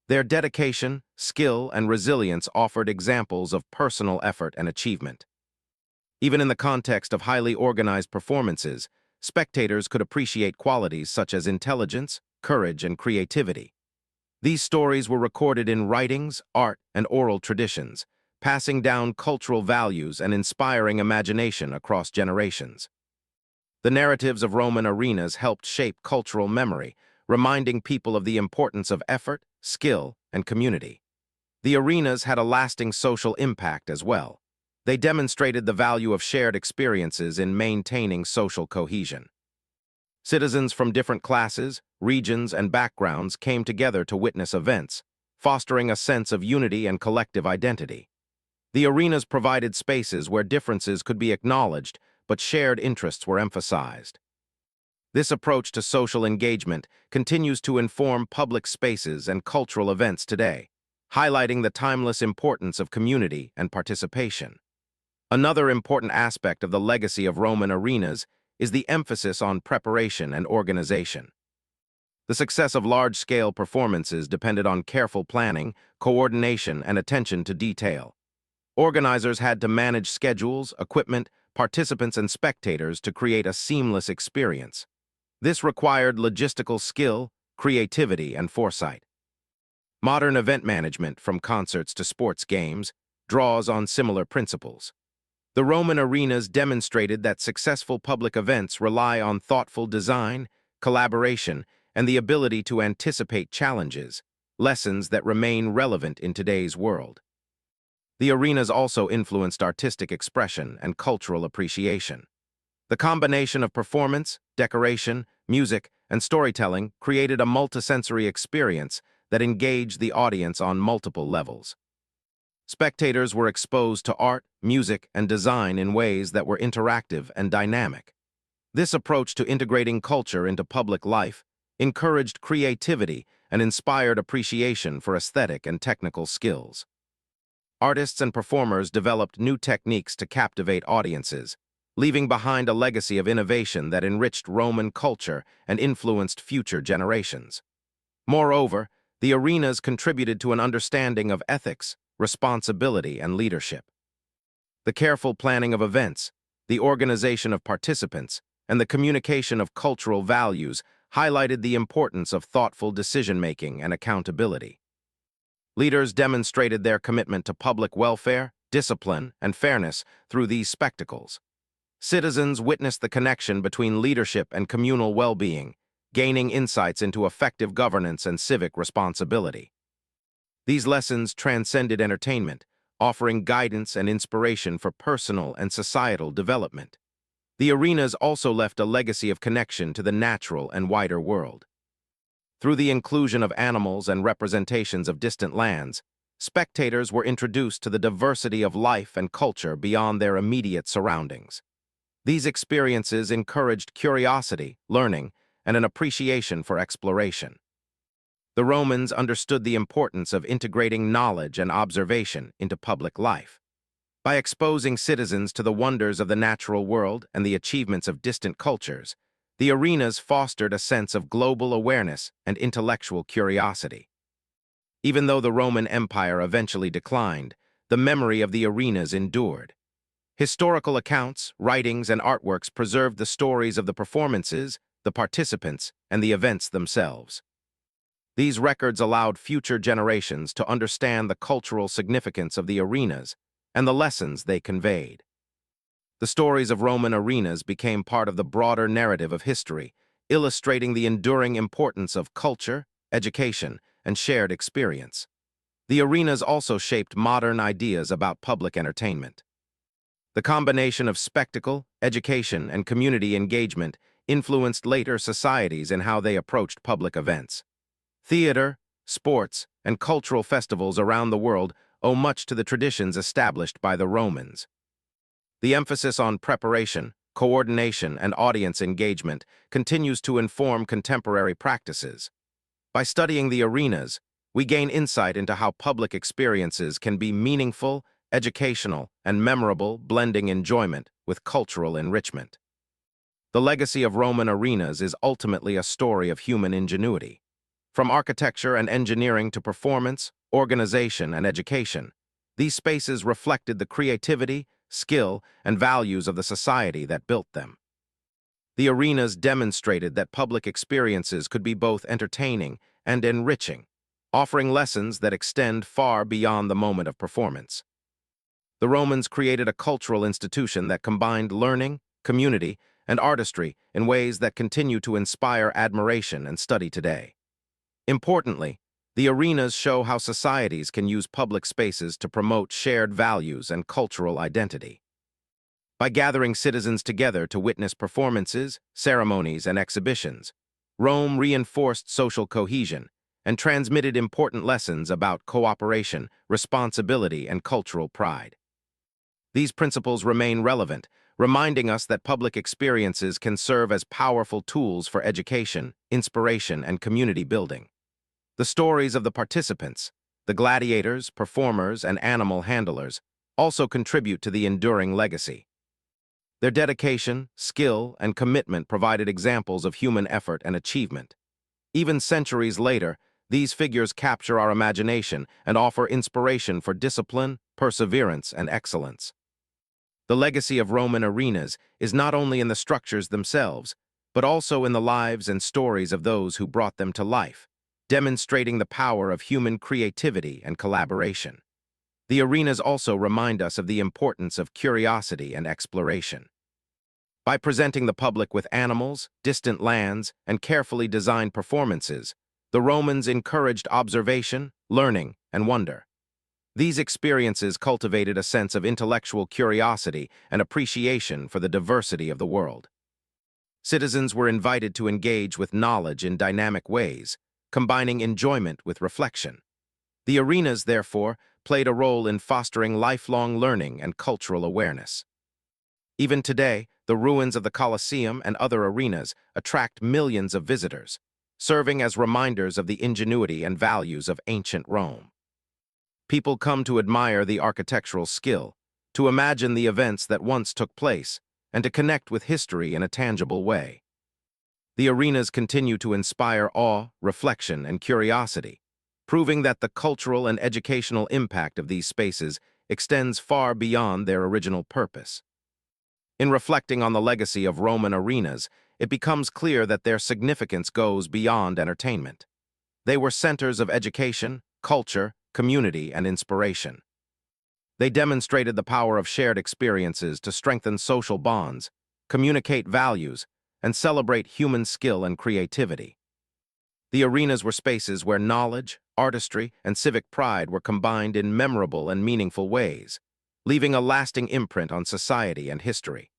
Their dedication, skill, and resilience offered examples of personal effort and achievement. Even in the context of highly organized performances, spectators could appreciate qualities such as intelligence, courage, and creativity. These stories were recorded in writings, art, and oral traditions, passing down cultural values and inspiring imagination across generations. The narratives of Roman arenas helped shape cultural memory, reminding people of the importance of effort, skill, and community. The arenas had a lasting social impact as well. They demonstrated the value of shared experiences in maintaining social cohesion. Citizens from different classes, regions, and backgrounds came together to witness events, fostering a sense of unity and collective identity. The arenas provided spaces where differences could be acknowledged, but shared interests were emphasized. This approach to social engagement continues to inform public spaces and cultural events today, highlighting the timeless importance of community and participation. Another important aspect of the legacy of Roman arenas is the emphasis on preparation and organization. The success of large-scale performances depended on careful planning, coordination, and attention to detail. Organizers had to manage schedules, equipment, participants, and spectators to create a seamless experience. This required logistical skill, creativity, and foresight. Modern event management, from concerts to sports games, draws on similar principles. The Roman arenas demonstrated that successful public events rely on thoughtful design, collaboration, and the ability to anticipate challenges, lessons that remain relevant in today's world. The arenas also influenced artistic expression and cultural appreciation. The combination of performance, decoration, music, and storytelling created a multisensory experience that engaged the audience on multiple levels. Spectators were exposed to art, music, and design in ways that were interactive and dynamic. This approach to integrating culture into public life encouraged creativity and inspired appreciation for aesthetic and technical skills. Artists and performers developed new techniques to captivate audiences, leaving behind a legacy of innovation that enriched Roman culture and influenced future generations. Moreover, the arenas contributed to an understanding of ethics, responsibility, and leadership. The careful planning of events, the organization of participants, and the communication of cultural values highlighted the importance of thoughtful decision-making and accountability. Leaders demonstrated their commitment to public welfare, discipline, and fairness through these spectacles. Citizens witnessed the connection between leadership and communal well-being, gaining insights into effective governance and civic responsibility. These lessons transcended entertainment, offering guidance and inspiration for personal and societal development. The arenas also left a legacy of connection to the natural and wider world. Through the inclusion of animals and representations of distant lands, spectators were introduced to the diversity of life and culture beyond their immediate surroundings. These experiences encouraged curiosity, learning, and an appreciation for exploration. The Romans understood the importance of integrating knowledge and observation into public life. By exposing citizens to the wonders of the natural world and the achievements of distant cultures, the arenas fostered a sense of global awareness and intellectual curiosity. Even though the Roman Empire eventually declined, the memory of the arenas endured. Historical accounts, writings, and artworks preserved the stories of the performances, the participants, and the events themselves. These records allowed future generations to understand the cultural significance of the arenas and the lessons they conveyed. The stories of Roman arenas became part of the broader narrative of history, illustrating the enduring importance of culture, education, and shared experience. The arenas also shaped modern ideas about public entertainment. The combination of spectacle, education, and community engagement influenced later societies in how they approached public events. Theater, sports, and cultural festivals around the world owe much to the traditions established by the Romans. The emphasis on preparation, coordination, and audience engagement continues to inform contemporary practices. By studying the arenas, we gain insight into how public experiences can be meaningful, educational, and memorable, blending enjoyment with cultural enrichment. The legacy of Roman arenas is ultimately a story of human ingenuity. From architecture and engineering to performance, organization, and education, these spaces reflected the creativity, skill, and values of the society that built them. The arenas demonstrated that public experiences could be both entertaining and enriching, offering lessons that extend far beyond the moment of performance. The Romans created a cultural institution that combined learning, community, and artistry in ways that continue to inspire admiration and study today. Importantly, the arenas show how societies can use public spaces to promote shared values and cultural identity. By gathering citizens together to witness performances, ceremonies, and exhibitions, Rome reinforced social cohesion and transmitted important lessons about cooperation, responsibility, and cultural pride. These principles remain relevant, reminding us that public experiences can serve as powerful tools for education, inspiration, and community building. The stories of the participants, the gladiators, performers, and animal handlers, also contribute to the enduring legacy. Their dedication, skill, and commitment provided examples of human effort and achievement. Even centuries later, these figures capture our imagination and offer inspiration for discipline, perseverance, and excellence. The legacy of Roman arenas is not only in the structures themselves, but also in the lives and stories of those who brought them to life, demonstrating the power of human creativity and collaboration. The arenas also remind us of the importance of curiosity and exploration. By presenting the public with animals, distant lands, and carefully designed performances, the Romans encouraged observation, learning, and wonder. These experiences cultivated a sense of intellectual curiosity and appreciation for the diversity of the world. Citizens were invited to engage with knowledge in dynamic ways, combining enjoyment with reflection. The arenas, therefore, played a role in fostering lifelong learning and cultural awareness. Even today, the ruins of the Colosseum and other arenas attract millions of visitors, serving as reminders of the ingenuity and values of ancient Rome. People come to admire the architectural skill, to imagine the events that once took place, and to connect with history in a tangible way. The arenas continue to inspire awe, reflection, and curiosity, proving that the cultural and educational impact of these spaces extends far beyond their original purpose. In reflecting on the legacy of Roman arenas, it becomes clear that their significance goes beyond entertainment. They were centers of education, culture, community, and inspiration. They demonstrated the power of shared experiences to strengthen social bonds, communicate values, and celebrate human skill and creativity. The arenas were spaces where knowledge, artistry, and civic pride were combined in memorable and meaningful ways, leaving a lasting imprint on society and history.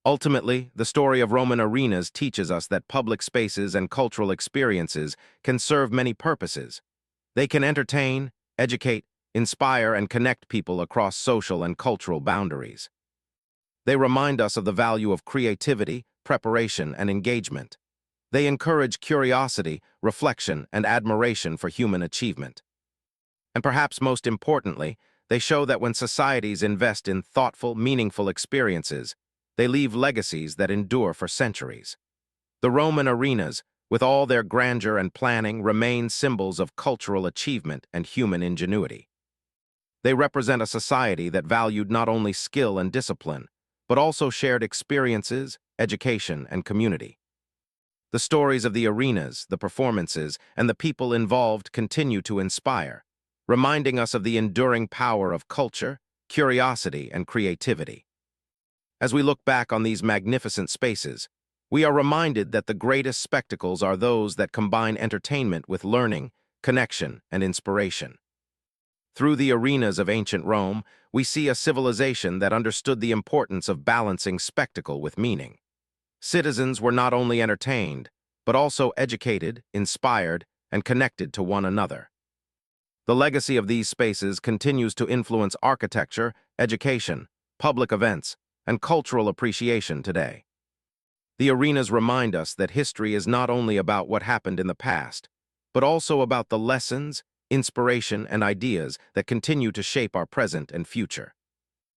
Ultimately, the story of Roman arenas teaches us that public spaces and cultural experiences can serve many purposes. They can entertain, educate, inspire, and connect people across social and cultural boundaries. They remind us of the value of creativity, preparation, and engagement. They encourage curiosity, reflection, and admiration for human achievement. And perhaps most importantly, they show that when societies invest in thoughtful, meaningful experiences, they leave legacies that endure for centuries. The Roman arenas, with all their grandeur and planning, remain symbols of cultural achievement and human ingenuity. They represent a society that valued not only skill and discipline, but also shared experiences, education, and community. The stories of the arenas, the performances, and the people involved continue to inspire, reminding us of the enduring power of culture, curiosity, and creativity. As we look back on these magnificent spaces, we are reminded that the greatest spectacles are those that combine entertainment with learning, connection, and inspiration. Through the arenas of ancient Rome, we see a civilization that understood the importance of balancing spectacle with meaning. Citizens were not only entertained, but also educated, inspired, and connected to one another. The legacy of these spaces continues to influence architecture, education, public events, and cultural appreciation today. The arenas remind us that history is not only about what happened in the past, but also about the lessons, inspiration, and ideas that continue to shape our present and future.